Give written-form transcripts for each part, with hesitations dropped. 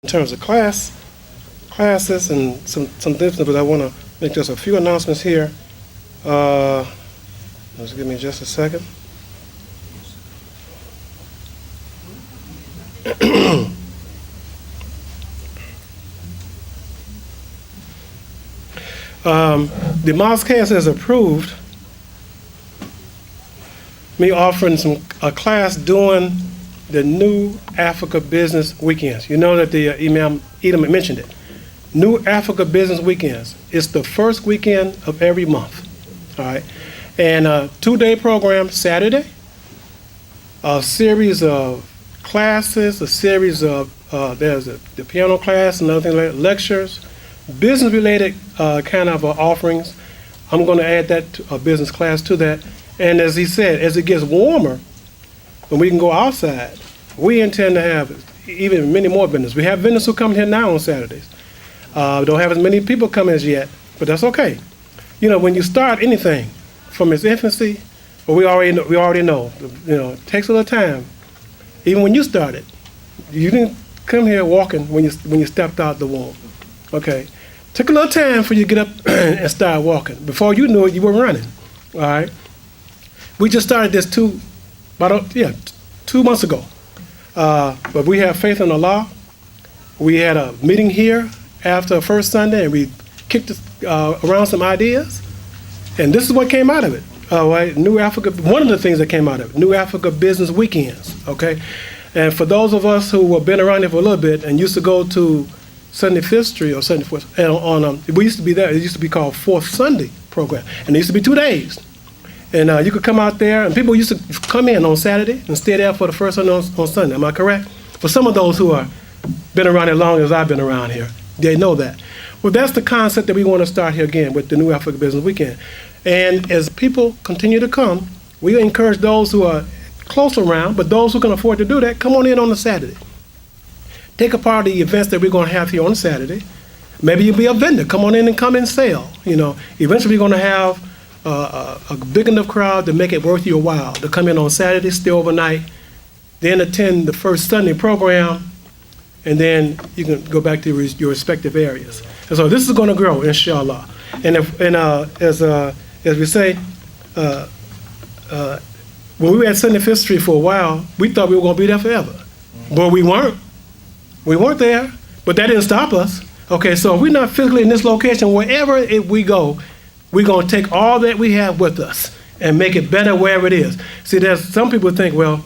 In terms of classes and some different, but I want to make just a few announcements here. Just give me just a second. The Mosque has approved me offering a class during the New Africa Business Weekends. You know that the Imam mentioned it. New Africa Business Weekends. It's the first weekend of every month. All right, and a 2-day program Saturday. A series of classes, a series of there's the piano class, another thing like lectures, business-related kind of offerings. I'm going to add that a business class to that. And as he said, as it gets warmer, when we can go outside, we intend to have even many more vendors. We have vendors who come here now on Saturdays. We don't have as many people come as yet, but that's okay. You know, when you start anything from its infancy, well, we already know, it takes a little time. Even when you started, you didn't come here walking when you stepped out the womb. Okay, took a little time for you to get up and start walking. Before you knew it, you were running. All right. We just started this 2 months ago. But we have faith in Allah. We had a meeting here after the first Sunday, and we kicked around some ideas. And this is what came out of it. Right? New Africa, one of the things that came out of it, New Africa Business Weekends. Okay? And for those of us who have been around here for a little bit and used to go to 75th Street or 74th, and we used to be there, it used to be called Fourth Sunday program. And it used to be 2 days. And you could come out there, and people used to come in on Saturday and stay there for the first Sunday on Sunday. Am I correct? For some of those who have been around as long as I've been around here, they know that. Well, that's the concept that we want to start here again with the New Africa Business Weekend. And as people continue to come, we encourage those who are close around, but those who can afford to do that, come on in on a Saturday. Take a part of the events that we're going to have here on Saturday. Maybe you'll be a vendor. Come on in and come and sell. Eventually we're going to have a big enough crowd to make it worth your while to come in on Saturday, stay overnight, then attend the first Sunday program, and then you can go back to your respective areas. And so this is going to grow, inshallah. And as we say, when we were at 75th Street for a while, we thought we were going to be there forever, but we weren't. We weren't there, but that didn't stop us. Okay, so if we're not physically in this location, wherever we go, we're going to take all that we have with us and make it better wherever it is. See, there's some people think, well,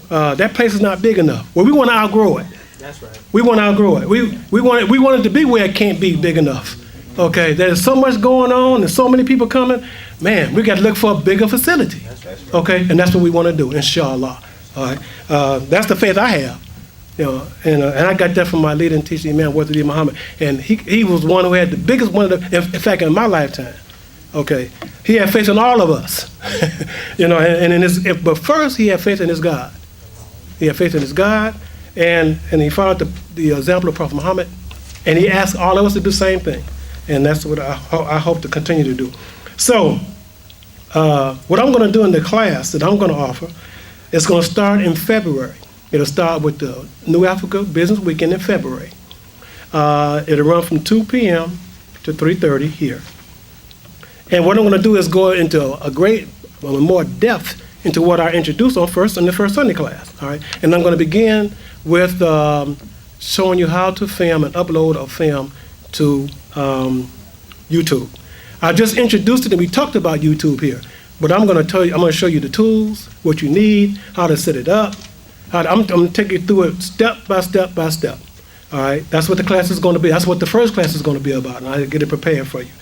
that place is not big enough. Well, we want to outgrow it. That's right. We want to outgrow it. We want it to be where it can't be big enough. Okay, there's so much going on and so many people coming. Man, we got to look for a bigger facility. That's right. Okay, and that's what we want to do, inshallah. All right, that's the faith I have. And I got that from my leading teacher, Imam Mohammed, and he was one who had the biggest one of the, in fact, in my lifetime. Okay, he had faith in all of us, but first he had faith in his God. He had faith in his God, and he followed the example of Prophet Muhammad, and he asked all of us to do the same thing, and that's what I hope to continue to do. So, what I'm going to do in the class that I'm going to offer is going to start in February. It'll start with the New Africa Business Weekend in February. It'll run from 2 p.m. to 3:30 here. And what I'm going to do is go into more depth into what I introduced in the first Sunday class. All right, and I'm going to begin with showing you how to film and upload a film to YouTube. I just introduced it, and we talked about YouTube here, but I'm going to show you the tools, what you need, how to set it up. I'm going to take you through it step by step by step. All right, that's what the class is going to be. That's what the first class is going to be about, and I get it prepared for you.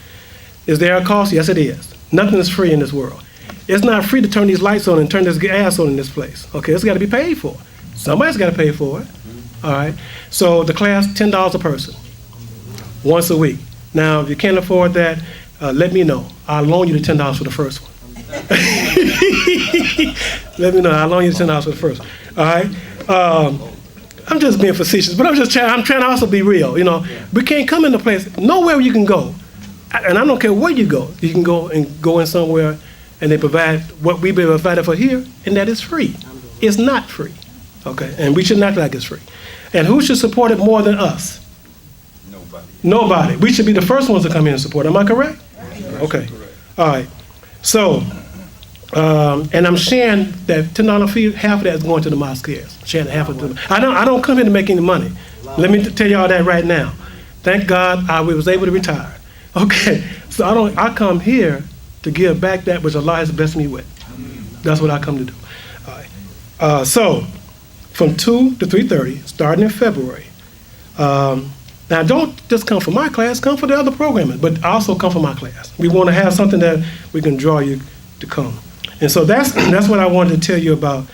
Is there a cost? Yes, it is. Nothing is free in this world. It's not free to turn these lights on and turn this gas on in this place. Okay, it's got to be paid for. Somebody's got to pay for it. All right. So the class, $10 a person, once a week. Now, if you can't afford that, let me know. I'll loan you the $10 for the first one. Let me know. I'll loan you the $10 for the first one. All right. I'm just being facetious, but I'm trying to also be real. We can't come into a place, nowhere you can go. And I don't care where you go. You can go in somewhere, and they provide what we've been provided for here, and that is free. It's not free, okay? And we should not act like it's free. And who should support it more than us? Nobody. Nobody. We should be the first ones to come in and support. Am I correct? Okay. All right. So, and I'm sharing that $10 fee, half of that is going to the mosque here. Sharing half of it. I don't come here to make any money. Let me tell y'all that right now. Thank God I was able to retire. Okay. So I come here to give back that which Allah has blessed me with. That's what I come to do. All right. So, from 2 to 3:30, starting in February. Now, don't just come for my class, come for the other programming, but also come for my class. We want to have something that we can draw you to come. And so that's what I wanted to tell you about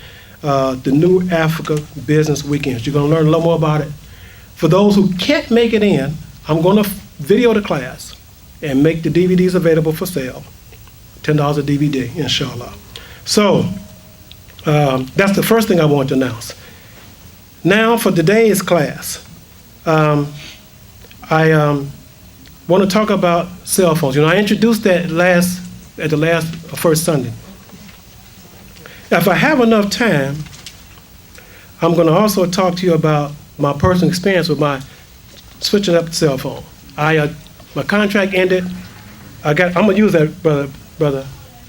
the new Africa Business Weekends. You're going to learn a little more about it. For those who can't make it in, I'm going to video the class and make the DVDs available for sale. $10 a DVD, inshallah. So that's the first thing I want to announce. Now for today's class, I want to talk about cell phones. I introduced that at the first Sunday. If I have enough time, I'm going to also talk to you about my personal experience with my switching up the cell phone. My contract ended. I'm going to use that, brother.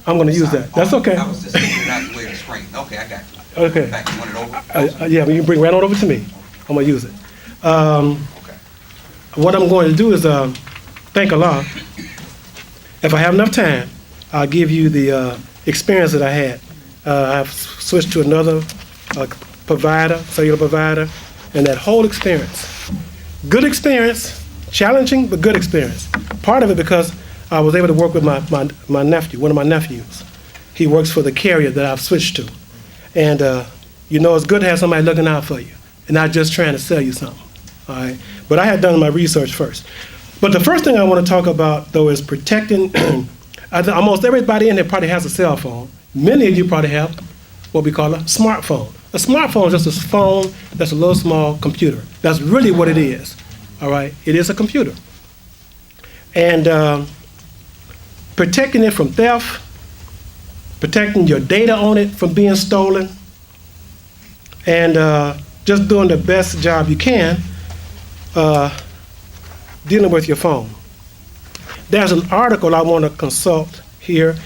I'm going to use that. That's okay. I was just thinking out the way the screen. Okay, I got you. Okay. In fact, you want it over? Yeah, you can bring it right on over to me. I'm going to use it. Okay. What I'm going to do is thank Allah. If I have enough time, I'll give you the experience that I had. I've switched to another cellular provider, and that whole experience. Good experience, challenging, but good experience. Part of it because I was able to work with my nephew, one of my nephews. He works for the carrier that I've switched to. And it's good to have somebody looking out for you and not just trying to sell you something. All right? But I had done my research first. But the first thing I want to talk about, though, is protecting. Almost everybody in here probably has a cell phone. Many of you probably have what we call a smartphone. A smartphone is just a phone that's a little small computer. That's really what it is. All right? It is a computer. And protecting it from theft, protecting your data on it from being stolen, and just doing the best job you can dealing with your phone. There's an article I want to consult here,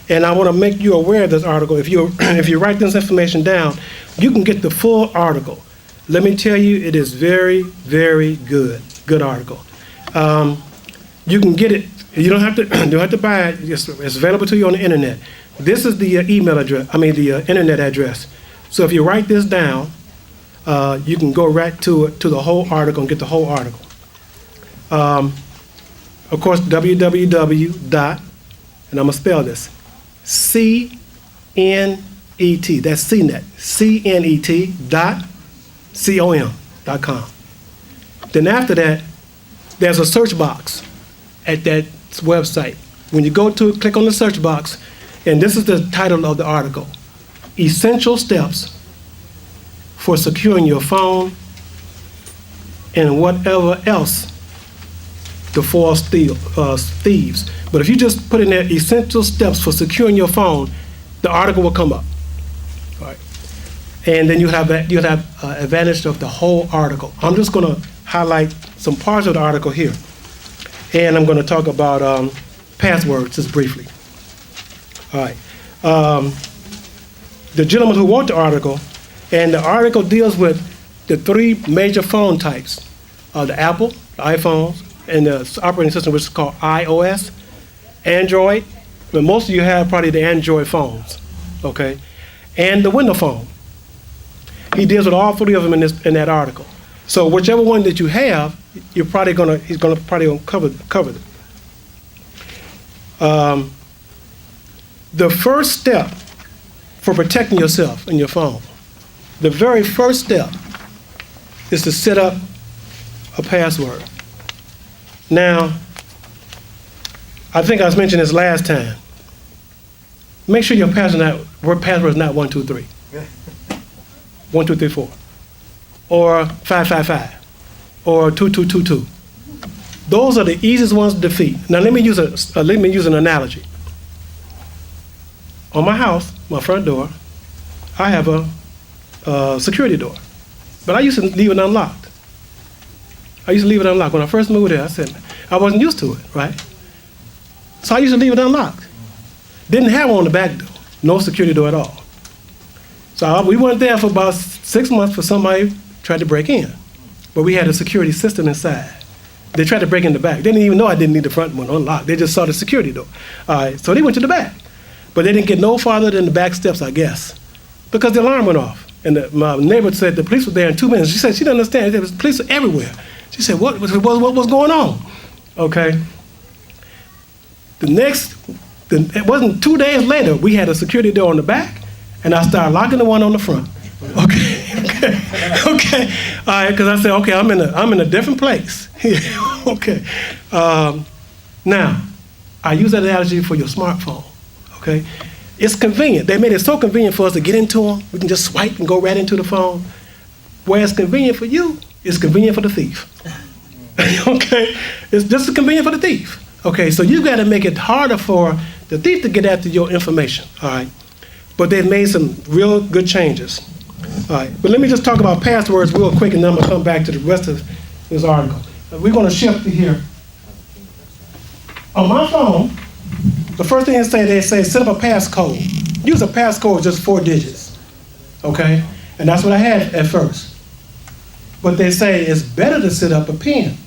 and I want to make you aware of this article. If you write this information down, you can get the full article. Let me tell you, it is very, very good. Good article. You can get it. You don't have to buy it. It's available to you on the internet. This is the email address. The internet address. So if you write this down, you can go right to the whole article and get the whole article. Of course, www. And I'm gonna spell this. CNET. That's CNET. CNET.com. Then after that, there's a search box at that website. When you go to it, click on the search box, and this is the title of the article: Essential Steps for Securing Your Phone and Whatever Else to Foil Thieves. But if you just put in there essential steps for securing your phone, the article will come up. All right. And then you'll have advantage of the whole article. I'm just going to highlight some parts of the article here. And I'm going to talk about passwords just briefly. All right. The gentleman who wrote the article, and the article deals with the three major phone types, the Apple, the iPhones, and the operating system, which is called iOS, Android. But most of you have probably the Android phones, okay, and the Windows phone. He deals with all three of them in that article. So whichever one that you have, he's probably gonna cover it. The first step for protecting yourself and your phone, the very first step is to set up a password. Now, I think I was mentioning this last time. Make sure your password is not 123, 1234, or 555, or 2222. Those are the easiest ones to defeat. Now let me use an analogy. On my house, my front door, I have a security door, but I used to leave it unlocked. I used to leave it unlocked. When I first moved there, I said, I wasn't used to it, right? So I used to leave it unlocked. Didn't have one on the back door, no security door at all. So we weren't there for about 6 months for somebody tried to break in. But we had a security system inside. They tried to break in the back. They didn't even know I didn't need the front one unlocked. They just saw the security door. All right, so they went to the back. But they didn't get no farther than the back steps, I guess, because the alarm went off. And my neighbor said the police were there in 2 minutes. She said she didn't understand. There was police everywhere. She said, what was going on? Okay. It wasn't 2 days later, we had a security door on the back, and I started locking the one on the front. Okay. All right, because I said, okay, I'm in a different place. Okay. Now, I use that analogy for your smartphone. Okay. It's convenient. They made it so convenient for us to get into them. We can just swipe and go right into the phone. Where it's convenient for you, it's convenient for the thief. Okay. It's just as convenient for the thief. Okay. So you got to make it harder for the thief to get after your information. All right. But they've made some real good changes. All right, but let me just talk about passwords real quick, and then I'm going to come back to the rest of this article. We're going to shift to here. On my phone, the first thing they say set up a passcode. Use a passcode, just 4 digits, okay? And that's what I had at first. But they say it's better to set up a PIN.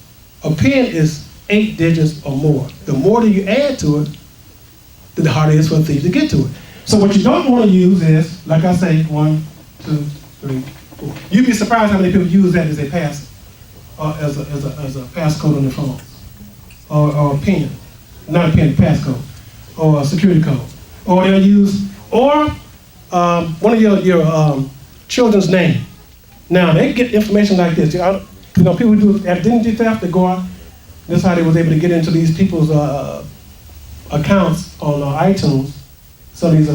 A PIN is 8 digits or more. The more that you add to it, the harder it is for a thief to get to it. So what you don't want to use is, like I say, 1, 2, 3, 4. You'd be surprised how many people use that as a as a passcode on their phone, or a PIN, not a PIN, passcode, or a security code, or they'll use one of your children's name. Now they get information like this. People do identity theft. They go out. This is how they was able to get into these people's accounts on iTunes. So these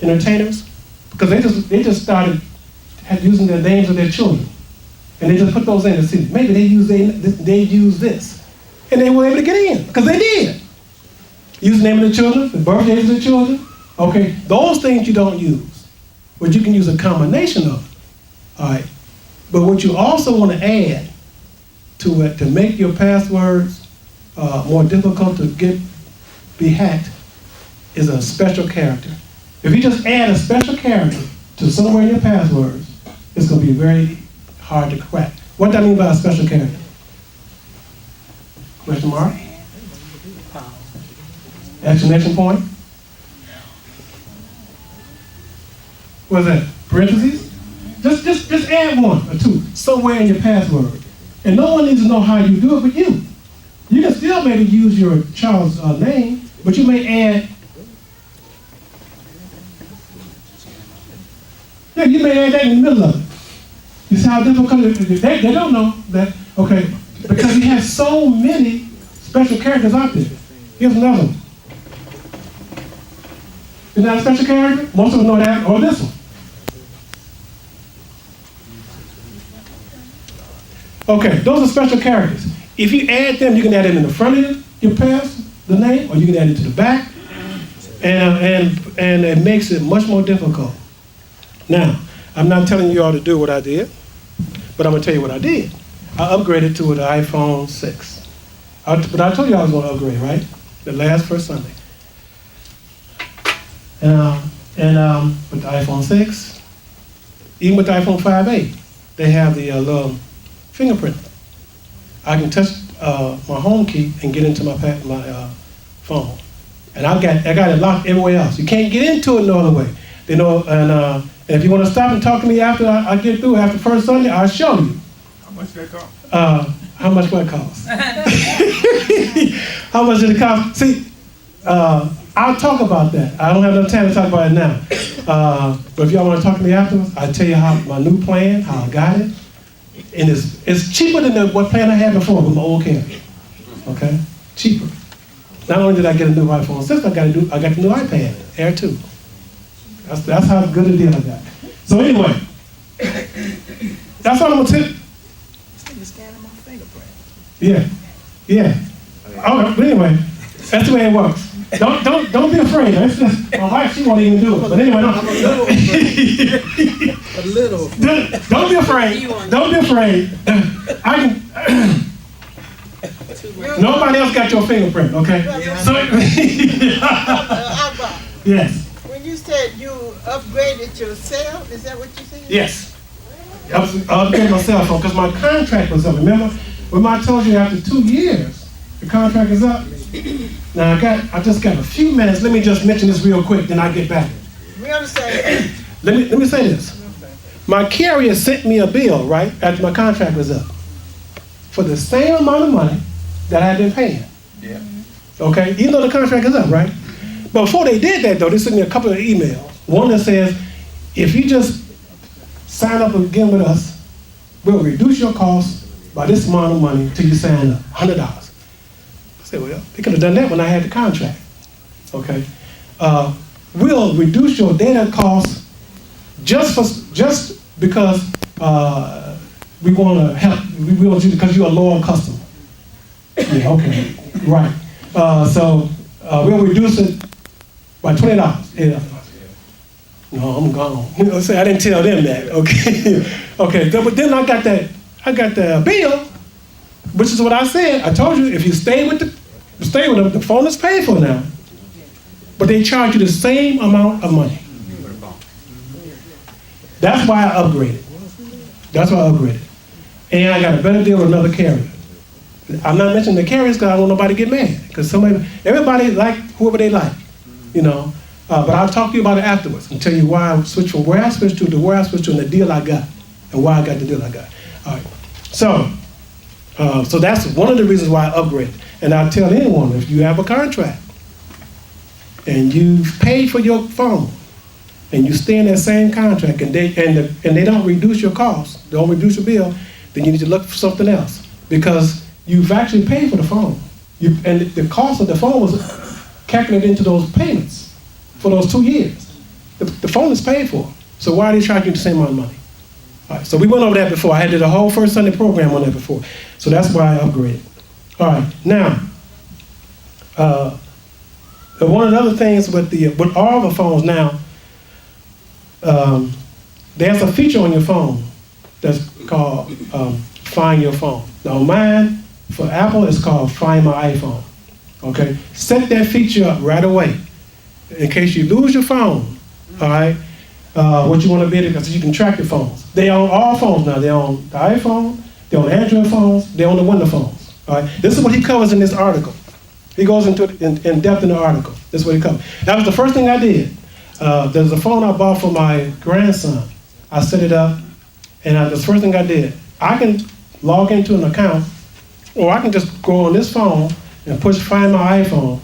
entertainers, because they just started using the names of their children, and they just put those in and see maybe they use this, and they were able to get in because they did. Use the name of the children, the birthdays of the children. Okay, those things you don't use, but you can use a combination of it. All right, but what you also want to add to it to make your passwords more difficult to be hacked is a special character. If you just add a special character to somewhere in your passwords, it's going to be very hard to crack. What do I mean by a special character? Question mark? Exclamation point? What's that? Parentheses? Just add 1 or 2 somewhere in your password. And no one needs to know how you do it but you. You can still maybe use your child's name, but you may add. Yeah, you may add that in the middle of it. You see how difficult it is? They don't know that, okay, because we have so many special characters out there. Here's another one. Is that a special character? Most of them know that, or this one. Okay, those are special characters. If you add them, you can add them in the front of your the name, or you can add it to the back, and it makes it much more difficult. Now, I'm not telling you all to do what I did, but I'm going to tell you what I did. I upgraded to an iPhone 6. But I told you I was going to upgrade, right? The first Sunday. With the iPhone 6, even with the iPhone 5A, they have the little fingerprint. I can touch my home key and get into my phone. And I got it locked everywhere else. You can't get into it no other way. They know, and if you want to stop and talk to me after I get through, after first Sunday, I'll show you. How much did that cost? How much will it cost? How much did it cost? See, I'll talk about that. I don't have enough time to talk about it now. But if y'all want to talk to me afterwards, I'll tell you how my new plan, how I got it. And it's cheaper than what plan I had before with my old camera. Okay? Cheaper. Not only did I get a new iPhone 6, I got the new iPad, Air 2. That's how good a deal I got. So anyway, that's all I'm going to tell you. You're scanning my fingerprint. Yeah. Oh, but anyway, that's the way it works. Don't be afraid. It's just, my wife, she won't even do it. But anyway, I'm a little. don't be afraid. Don't be afraid. I can. Nobody else got your fingerprint, okay? So, Abba, yes, when you said you upgraded your cell, is that what you said? yes. I upgraded my cell phone because my contract was up. Remember, when I told you after 2 years, the contract is up. Now I just got a few minutes. Let me just mention this real quick, then I get back. We understand. Let me say this. My carrier sent me a bill, right, after my contract was up, for the same amount of money that I had been paying. Yeah. Okay, even though the contract is up, right? But before they did that, though, they sent me a couple of emails. One that says, if you just sign up again with us, we'll reduce your costs by this amount of money till you sign up, $100. I said, well, they could have done that when I had the contract. Okay, we'll reduce your data costs just because we want to help. We want you because you're a loyal customer. Yeah, okay, right. So we'll reduce it by $20. No, I'm gone. You know, I didn't tell them that. Okay, okay. But then I got the bill, which is what I said. I told you if you stay with them, the phone is paid for now. But they charge you the same amount of money. That's why I upgraded. That's why I upgraded. And I got a better deal with another carrier. I'm not mentioning the carriers because I don't want nobody to get mad. Because everybody like whoever they like, you know. But I'll talk to you about it afterwards and tell you why I switched from where I switched to where I switched to and the deal I got and why I got the deal I got. All right. So that's one of the reasons why I upgraded. And I'll tell anyone, if you have a contract and you've paid for your phone and you stay in that same contract and they don't reduce your costs, don't reduce your bill, then you need to look for something else because you've actually paid for the phone. And the cost of the phone was calculated into those payments for those 2 years. The phone is paid for. So why are they charging you the same amount of money? All right, so we went over that before. I did a whole first Sunday program on that before. So that's why I upgraded. All right, now, one of the other things with all the phones now, there's a feature on your phone that's called Find Your Phone. Now mine, for Apple, it's called Find My iPhone. Okay, set that feature up right away. In case you lose your phone, all right, what you want to be able to, so you can track your phones. They own all phones now. They own the iPhone, they own Android phones, they own the Windows phones. All right, this is what he covers in this article. He goes into it in depth in the article. This is what he covers. That was the first thing I did. There's a phone I bought for my grandson. I set it up, and that's the first thing I did. I can log into an account, or I can just go on this phone and push Find My iPhone,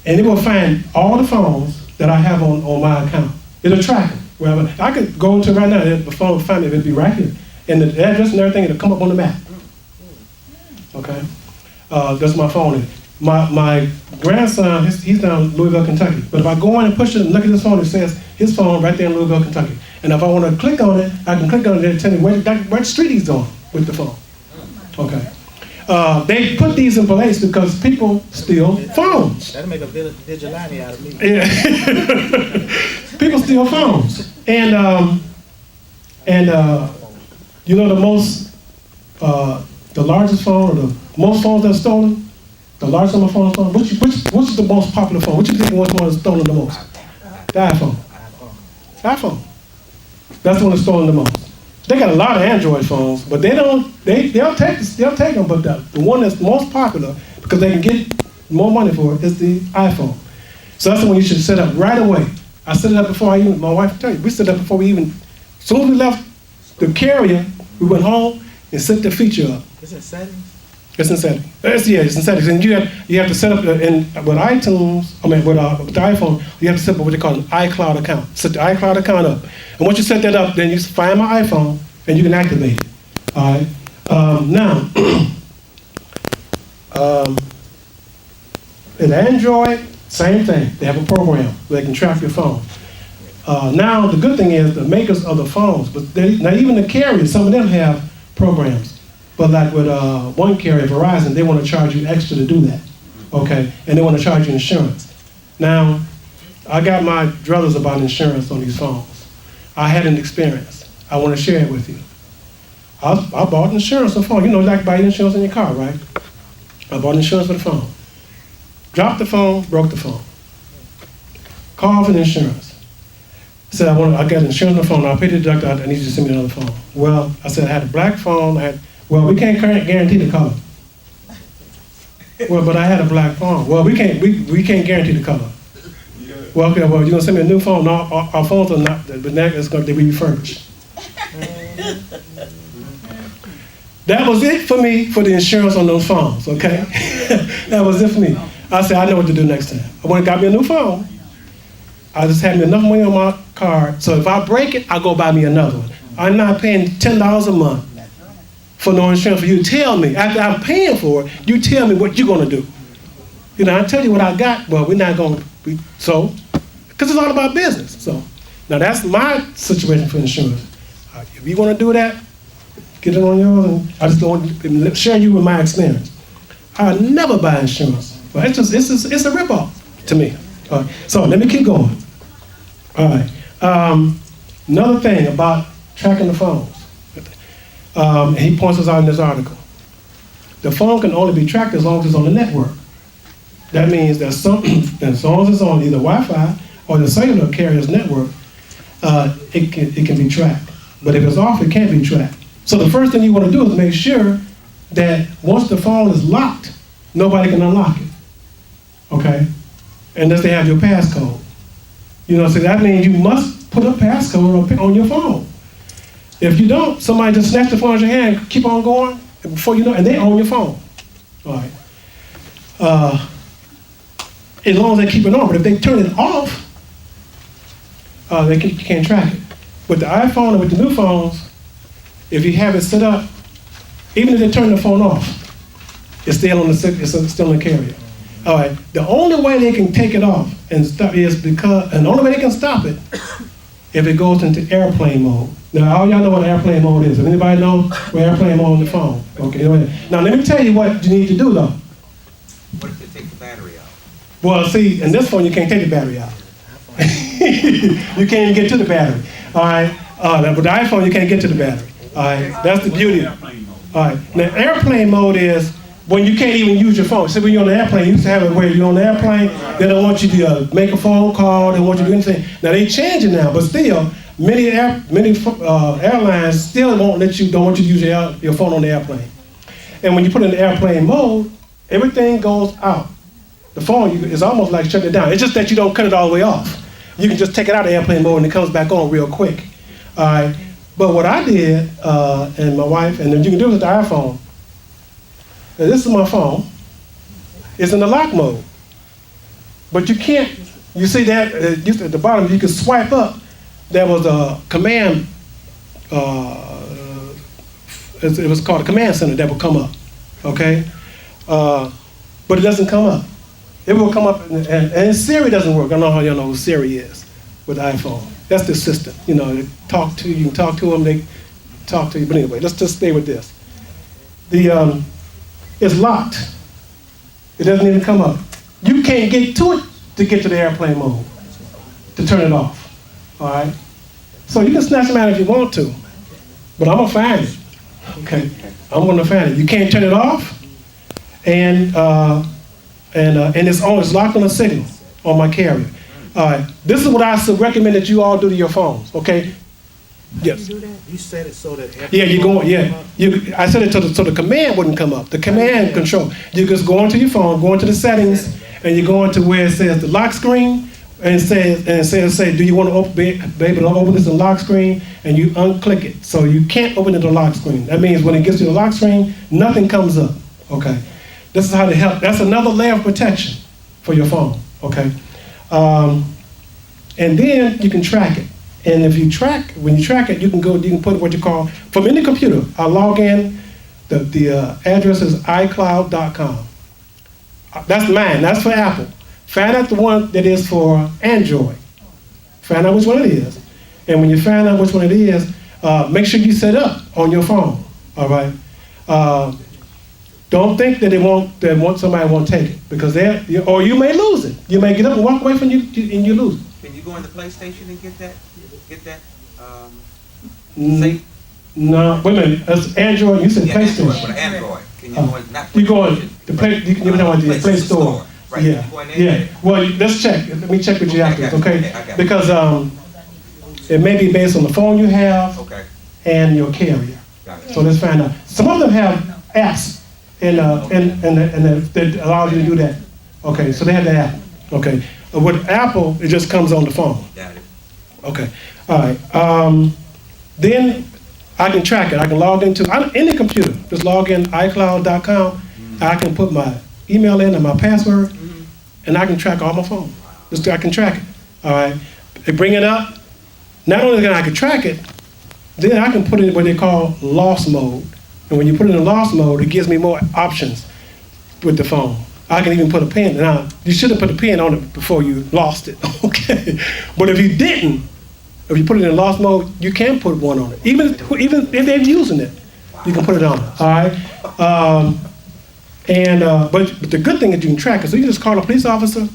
and it will find all the phones that I have on my account. It'll track them. Wherever. I could go into it right now, the phone will find it, it'll be right here. And the address and everything, it'll come up on the map. Okay? That's my phone. My grandson, he's down in Louisville, Kentucky. But if I go in and push it and look at his phone, it says his phone right there in Louisville, Kentucky. And if I want to click on it, I can click on it and tell me what street he's on with the phone. Okay. They put these in place because people steal phones. That'll make a vigilante out of me. Yeah. People steal phones. And you know the largest phone or the most phones that are stolen? The largest number of phones stolen? Which is the most popular phone? Which do you think one is stolen the most? The iPhone. iPhone. That's the one that's stolen the most. They got a lot of Android phones, but they'll take them, but the one that's most popular, because they can get more money for it, is the iPhone. So that's the one you should set up right away. I set it up before my wife tell you, we set it up before we even, as soon as we left the carrier, we went home and set the feature up. Is it settings? It's in settings. It's in settings. And you have to set up, with iTunes, with the iPhone, you have to set up what they call an iCloud account. Set the iCloud account up. And once you set that up, then you Find My iPhone, and you can activate it. All right? Now, in Android, same thing. They have a program where they can track your phone. Now, the good thing is the makers of the phones, but now even the carriers, some of them have programs. But like with one carrier, Verizon, they want to charge you extra to do that, okay? And they want to charge you insurance. Now, I got my druthers about insurance on these phones. I had an experience. I want to share it with you. I bought insurance on the phone. You know, like buy insurance in your car, right? I bought insurance for the phone. Dropped the phone, broke the phone. Called for the insurance. Said, I got insurance on the phone. I'll pay the deductible. I need you to send me another phone. Well, I said, I had a black phone. Well, we can't guarantee the color. Well, but I had a black phone. Well, we can't guarantee the color. Well, okay, well, you're gonna send me a new phone. No, our phones are not, but now it's going to be refurbished. That was it for me for the insurance on those phones, okay? That was it for me. I said, I know what to do next time. I went and got me a new phone. I just had me enough money on my card, so if I break it, I'll go buy me another one. I'm not paying $10 a month for no insurance for you to tell me. After I'm paying for it, you tell me what you're gonna do. You know, I tell you what I got, well, we're not gonna be, so, because it's all about business. So, now that's my situation for insurance. If you wanna do that, get it on yours, and I just don't want to share you with my experience. I never buy insurance, but it's a ripoff to me. So let me keep going. All right. Another thing about tracking the phones. He points us out in this article. The phone can only be tracked as long as it's on the network. That means that as long as it's on either Wi-Fi or the cellular carrier's network, it can be tracked. But if it's off, it can't be tracked. So the first thing you want to do is make sure that once the phone is locked, nobody can unlock it. Okay? Unless they have your passcode. You know, so that means you must put a passcode on your phone. If you don't, somebody just snatch the phone out of your hand, keep on going, and before you know, and they own your phone. All right. As long as they keep it on, but if they turn it off, you can't track it. With the iPhone and with the new phones, if you have it set up, even if they turn the phone off, it's still on the carrier. All right. The only way they can take it off and stop and the only way they can stop it, if it goes into airplane mode. Now, all y'all know what airplane mode is. If anybody know what airplane mode on the phone? Okay. Now, let me tell you what you need to do, though. What if they take the battery out? Well, see, in this phone, you can't take the battery out. You can't even get to the battery. All right. With the iPhone, you can't get to the battery. All right. That's the beauty. All right. Now, airplane mode is when you can't even use your phone. See, when you're on the airplane, you used to have it where you're on the airplane, they don't want you to make a phone call, they want you to do anything. Now, they change it now, but still, many airlines still don't want you to use your phone on the airplane. And when you put it in airplane mode, everything goes out. The phone is almost like shutting it down. It's just that you don't cut it all the way off. You can just take it out of airplane mode and it comes back on real quick. All right. But what I did, and my wife, and then you can do it with the iPhone. Now, this is my phone. It's in the lock mode. But you can't, you see that, at the bottom, you can swipe up. There was a command, it was called a command center that would come up, okay? But it doesn't come up. It will come up, and Siri doesn't work. I don't know how y'all know who Siri is with the iPhone. That's the assistant. You know, they talk to you, you can talk to them, they talk to you. But anyway, let's just stay with this. It's locked. It doesn't even come up. You can't get to it to get to the airplane mode, to turn it off, all right? So you can snatch them out if you want to, but I'm gonna find it, okay? I'm gonna find it. You can't turn it off, and it's locked on a signal on my carrier. All right, this is what I recommend that you all do to your phones, okay? Yes. You set it so that Yeah, you go. Yeah, I set it so the command wouldn't come up. The command control. You just go into your phone, go into the settings, and you go into where it says the lock screen, and it says, do you want to be able to open this in lock screen? And you unclick it, so you can't open it in the lock screen. That means when it gets to the lock screen, nothing comes up. Okay, this is how to help. That's another layer of protection for your phone. Okay, and then you can track it. And when you track it, you can put what you call, from any computer, I log in, the address is iCloud.com. That's mine, that's for Apple. Find out the one that is for Android. Find out which one it is. And when you find out which one it is, make sure you set up on your phone, all right? don't think that somebody won't take it, because or you may lose it. You may get up and walk away from you and you lose it. Can you go on the PlayStation and get that? Mm, no, wait a minute. That's Android. You said Yeah, PlayStation. Android, with Android. Can you go on, not You go on the Play, Play. You can go on the Play Store. Right. Yeah, You go in there. yeah. Well, let's check. Let me check with you Okay, after, I got you. okay? Okay, I got you. Because it may be based on the phone you have Okay, and your carrier. got it. So let's find out. Some of them have apps and that allow you to do that. Okay, so they have the app. Okay, with Apple, it just comes on the phone. Got it. Okay, all right. Then I can track it. I can log into any computer. Just log in iCloud.com. I can put my email in and my password, and I can track all my phone. Just I can track it. All right. They bring it up. Not only can I track it, then I can put it in what they call lost mode. And when you put it in lost mode, it gives me more options with the phone. I can even put a pin. Now, you should have put a pin on it before you lost it, okay? But if you didn't, if you put it in lost mode, you can put one on it. Even if they're using it, you can put it on it, all right? But the good thing is you can track it. So you just call a police officer,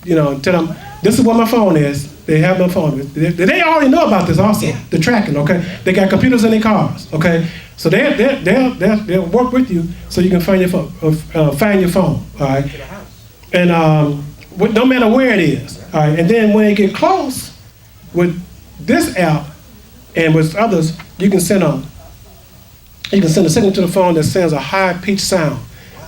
tell them, this is what my phone is. They have my phone. They already know about this also, the tracking, okay? They got computers in their cars, okay? So they'll work with you so you can find your phone, all right? And no matter where it is, all right? And then when they get close with this app and with others, you can send a signal to the phone that sends a high-pitched sound,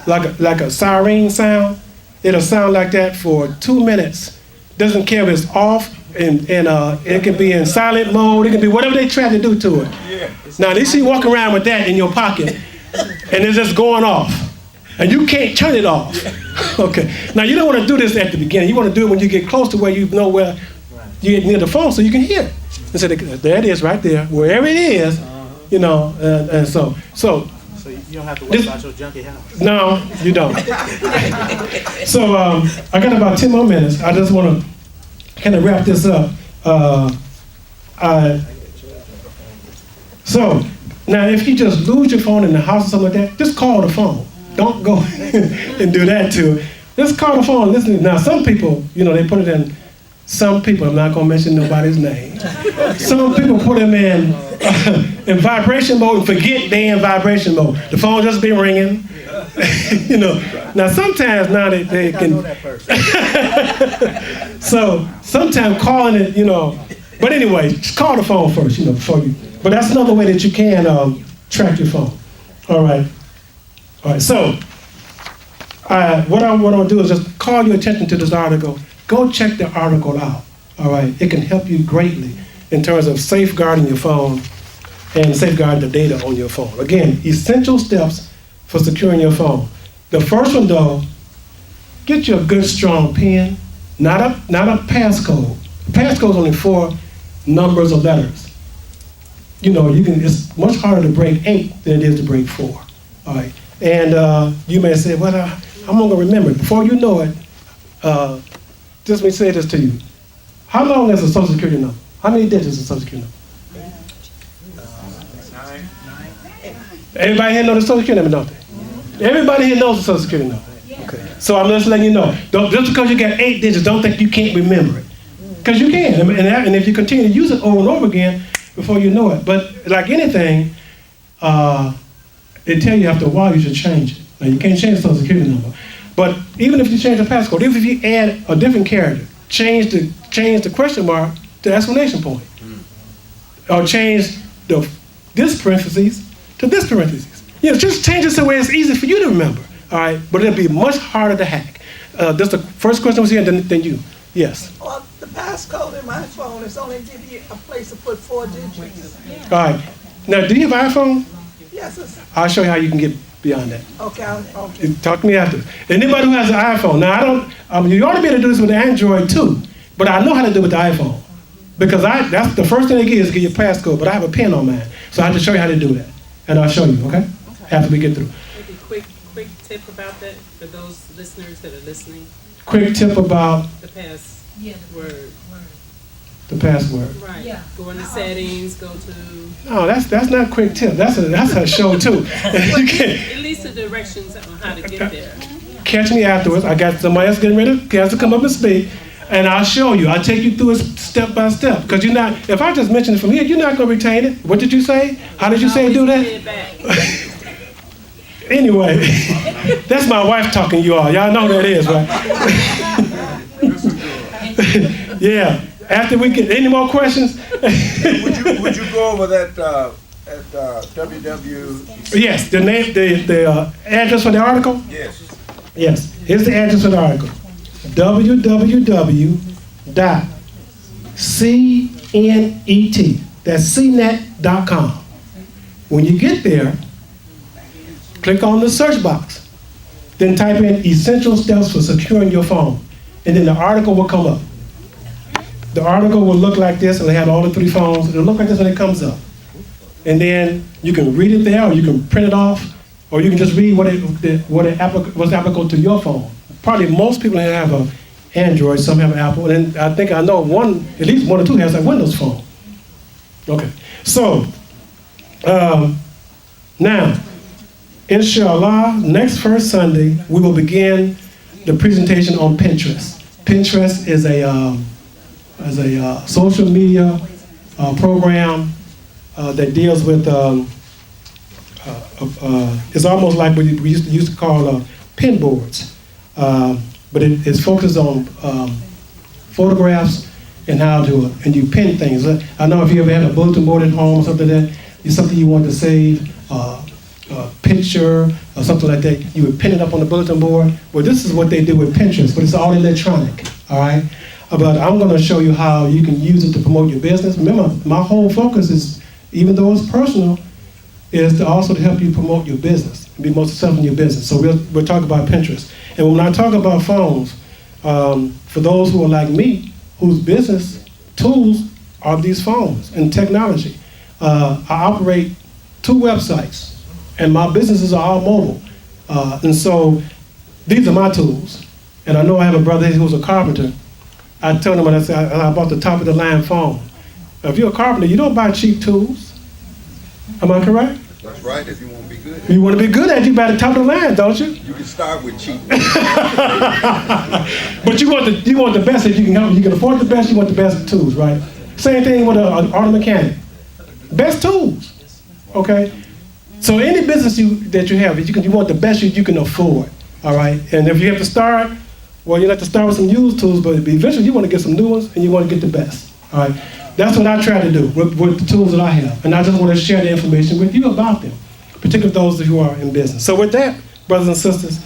like a siren sound. It'll sound like that for 2 minutes. Doesn't care if it's off, and it can be in silent mode. It can be whatever they try to do to it. Now they see you walking around with that in your pocket, and it's just going off, and you can't turn it off. Okay. Now you don't want to do this at the beginning. You want to do it when you get close to where you know where you get near the phone, so you can hear it. And so there it is, right there, wherever it is, and so. So you don't have to worry about your junky house. No, you don't. So I got about 10 more minutes. I just want to kind of wrap this up. So now if you just lose your phone in the house or something like that, just call the phone. Don't go and do that to it. Just call the phone and listen. Now some people, they put it in, some people, I'm not going to mention nobody's name. Some people put them in vibration mode and forget they're in vibration mode. The phone just be ringing. Now sometimes they can. So sometimes calling it, But anyway, just call the phone first, before you. But that's another way that you can track your phone. All right. So what I want to do is just call your attention to this article. Go check the article out. All right. It can help you greatly in terms of safeguarding your phone and safeguarding the data on your phone. Again, essential steps for securing your phone. The first one, though, get you a good, strong PIN, not a passcode. The passcode is only 4 numbers or letters. It's much harder to break 8 than it is to break 4. All right. And you may say, well, I'm not going to remember it. Before you know it, just let me say this to you. How long is a Social Security number? How many digits is a Social Security number? 9. Everybody here know the Social Security number, don't they? Everybody here knows the Social Security number. Okay. So I'm just letting you know. Just because you got 8 digits, don't think you can't remember it. Because you can. And if you continue to use it over and over again, before you know it. But like anything, they tell you after a while you should change it. Now you can't change the Social Security number. But even if you change the passcode, even if you add a different character, change the question mark to exclamation point. Or change this parentheses to this parentheses. Just change it so where it's easy for you to remember. All right, but it'll be much harder to hack. That's the first question was here, than you. Yes. Well, the passcode in my phone is only give you a place to put 4 digits. All right. Now, do you have iPhone? Yes, it's, I'll show you how you can get beyond that. okay. Talk to me after. Anybody who has an iPhone. Now, you ought to be able to do this with Android too, but I know how to do it with the iPhone. Because that's the first thing they give is give you a passcode, but I have a pen on mine. So I have to show you how to do that. And I'll show you, okay? After we get through. Maybe quick tip about that for those listeners that are listening. Quick tip about the password. the password. Right. Yeah. Go into settings, go to, No, that's not a quick tip. That's a show too. You can at least the directions on how to get there. catch me afterwards. I got somebody else getting ready to come up and speak, and I'll show you. I'll take you through it step by step. Because you're not. If I just mention it from here, you're not going to retain it. What did you say? How did you say do Always that? play it back. Anyway, that's my wife talking to you all. Y'all know who that is, right? Yeah. After we get any more questions? Would you go over that at www? Yes. The name, the address for the article. Yes. Yes. Here's the address for the article. www.cnet. That's cnet.com. When you get there, click on the search box. Then type in essential steps for securing your phone. And then the article will come up. The article will look like this, and it have all the 3 phones. It'll look like this when it comes up. And then you can read it there, or you can print it off, or you can just read what's applicable to your phone. Probably most people have an Android, some have an Apple, and I think I know at least one or two has a Windows phone. Okay, so now, inshallah, next first Sunday, we will begin the presentation on Pinterest. Pinterest is a social media program that deals with, it's almost like what we used to call pin boards, but it's focused on photographs and and you pin things. I know if you ever had a bulletin board at home or something like that, it's something you want to save, a picture or something like that, you would pin it up on the bulletin board. Well, this is what they do with Pinterest, but it's all electronic, all right? But I'm going to show you how you can use it to promote your business. Remember, my whole focus is, even though it's personal, is to also to help you promote your business and be more successful in your business. So we'll talk about Pinterest. And when I talk about phones, for those who are like me, whose business tools are these phones and technology. I operate 2 websites, and my businesses are all mobile. And so these are my tools. And I know I have a brother who's a carpenter. I told him when I said I bought the top of the line phone. If you're a carpenter, you don't buy cheap tools. Am I correct? That's right, if you want to be good. You want to be good at it, you buy the top of the line, don't you? You can start with cheap. But you want the best if you can help. You can afford the best, you want the best tools, right? Same thing with an auto mechanic. Best tools, okay? So any business that you have, you want the best you can afford, all right? And if you have to start, well, you have to start with some used tools, but eventually you want to get some new ones and you want to get the best, all right? That's what I try to do with the tools that I have. And I just want to share the information with you about them, particularly those who are in business. So with that, brothers and sisters,